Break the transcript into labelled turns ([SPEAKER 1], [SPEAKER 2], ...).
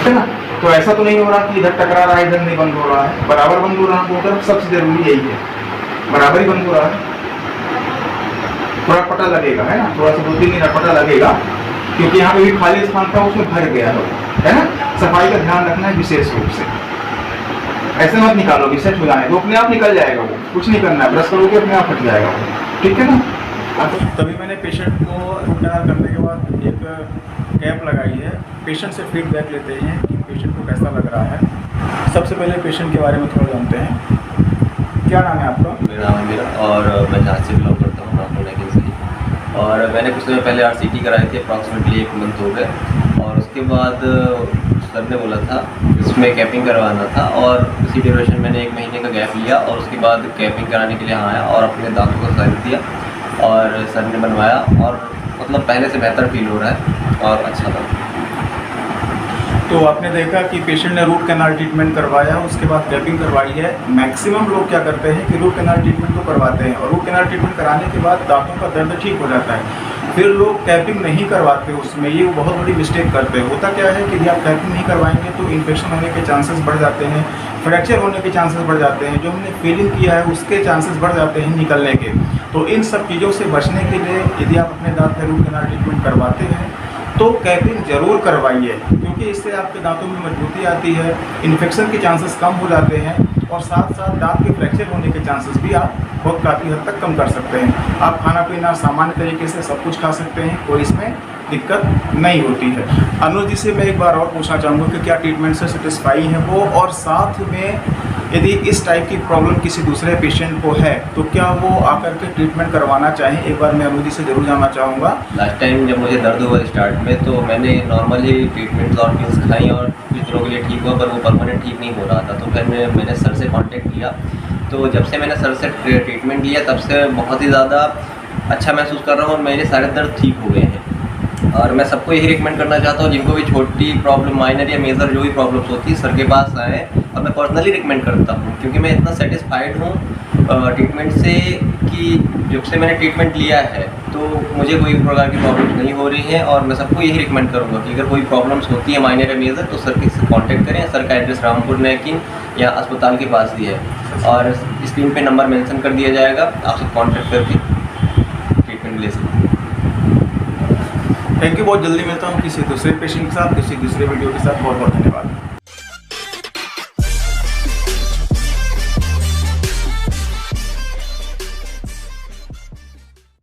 [SPEAKER 1] है ना। तो ऐसा तो नहीं हो रहा कि इधर टकरा रहा है इधर नहीं बंद हो रहा है, बराबर बंद हो रहा है मोटर। सबसे जरूरी यही है, बराबर ही बंद हो रहा है। थोड़ा पता लगेगा, है ना, थोड़ा सा 2-3 मिनट पता लगेगा, क्योंकि यहाँ पे भी खाली स्थान था उसमें भर गया है ना। सफाई का ध्यान रखना है विशेष रूप से। ऐसे मत निकालो कि सेट हो जाए तो अपने आप निकल जाएगा, वो कुछ नहीं करना है, ब्रश करोगे अपने आप हट जाएगा वो, ठीक है ना। तभी मैंने पेशेंट को रूट कैनाल करने के बाद एक कैप लगाई है। पेशेंट से फीडबैक लेते हैं कि पेशेंट को कैसा लग रहा है। सबसे पहले पेशेंट के बारे में थोड़ा जानते हैं। क्या नाम है आपका?
[SPEAKER 2] मेरा नाम है मेरा, और मैं जहाँ से बिलोंग करता हूँ नागपुर लेकिन से। और मैंने कुछ समय पहले RCT कराई थी, अप्रॉक्सीमेटली 1 मंथ हो गए। और उसके बाद सर ने बोला था इसमें कैपिंग करवाना था, और उसी ड्यूरेशन मैंने 1 महीने का गैप लिया और उसके बाद कैपिंग कराने के लिए यहाँ आया और अपने दांतों को साइज दिया और सर ने बनवाया, और मतलब पहले से बेहतर फील हो रहा है और अच्छा था।
[SPEAKER 1] तो आपने देखा कि पेशेंट ने रूट कैनाल ट्रीटमेंट करवाया, उसके बाद कैपिंग करवाई है। मैक्सिमम लोग क्या करते हैं कि रूट कैनाल ट्रीटमेंट तो करवाते हैं, और रूट कैनाल ट्रीटमेंट कराने के बाद दांतों का दर्द ठीक हो जाता है, फिर लोग कैपिंग नहीं करवाते उसमें। ये बहुत बड़ी मिस्टेक करते हैं। होता क्या है कि यदि आप कैपिंग नहीं करवाएंगे तो इन्फेक्शन होने के चांसेस बढ़ जाते हैं, फ्रैक्चर होने के चांसेस बढ़ जाते हैं, जो हमने फीलिंग किया है उसके चांसेस बढ़ जाते हैं निकलने के। तो इन सब चीज़ों से बचने के लिए यदि आप अपने दांत में रूट कैनाल ट्रीटमेंट करवाते हैं तो कैपिंग जरूर करवाइए, क्योंकि इससे आपके दांतों में मजबूती आती है, इन्फेक्शन के चांसेस कम हो जाते हैं, और साथ साथ दांत के फ्रैक्चर होने के चांसेस भी आप बहुत काफ़ी हद तक कम कर सकते हैं। आप खाना पीना सामान्य तरीके से सब कुछ खा सकते हैं, कोई इसमें दिक्कत नहीं होती है। अनुज जी से मैं एक बार और पूछना चाहूँगा कि क्या ट्रीटमेंट से सेटिस्फाई है वो, और साथ में यदि इस टाइप की प्रॉब्लम किसी दूसरे पेशेंट को है तो क्या वो आकर के ट्रीटमेंट करवाना चाहें? एक बार मैं अनुज जी से जरूर जानना चाहूँगा।
[SPEAKER 2] लास्ट टाइम जब मुझे दर्द हुआ स्टार्ट में तो मैंने नॉर्मली ट्रीटमेंट और पिल्स खाई और कुछ दिनों के लिए ठीक हुआ, पर वो परमानेंट ठीक नहीं हो रहा था। तो फिर मैंने सर से कांटेक्ट किया, तो जब से मैंने सर से ट्रीटमेंट लिया तब से बहुत ही ज़्यादा अच्छा महसूस कर रहा हूँ और मेरे सारे दर्द ठीक हो गए हैं। और मैं सबको यही रिकमेंड करना चाहता हूँ, जिनको भी छोटी प्रॉब्लम, माइनर या मेजर जो भी प्रॉब्लम्स होती है, सर के पास आएँ। और मैं पर्सनली रिकमेंड करता हूँ, क्योंकि मैं इतना सेटिस्फाइड हूँ ट्रीटमेंट से कि जब से मैंने ट्रीटमेंट लिया है तो मुझे कोई प्रकार की प्रॉब्लम नहीं हो रही है। और मैं सबको यही रिकमेंड करूँगा कि अगर कोई प्रॉब्लम्स होती है माइनर या मेजर तो सर से कॉन्टैक्ट करें। सर का एड्रेस रामपुर नैकिन या अस्पताल के पास ही है, और स्क्रीन पे नंबर मेंशन कर दिया जाएगा, आप सब कॉन्टैक्ट करके ट्रीटमेंट ले सकते हैं।
[SPEAKER 1] Thank you. बहुत जल्दी मिलता हूँ किसी दूसरे पेशेंट के साथ, किसी दूसरे वीडियो के साथ। बहुत बहुत धन्यवाद।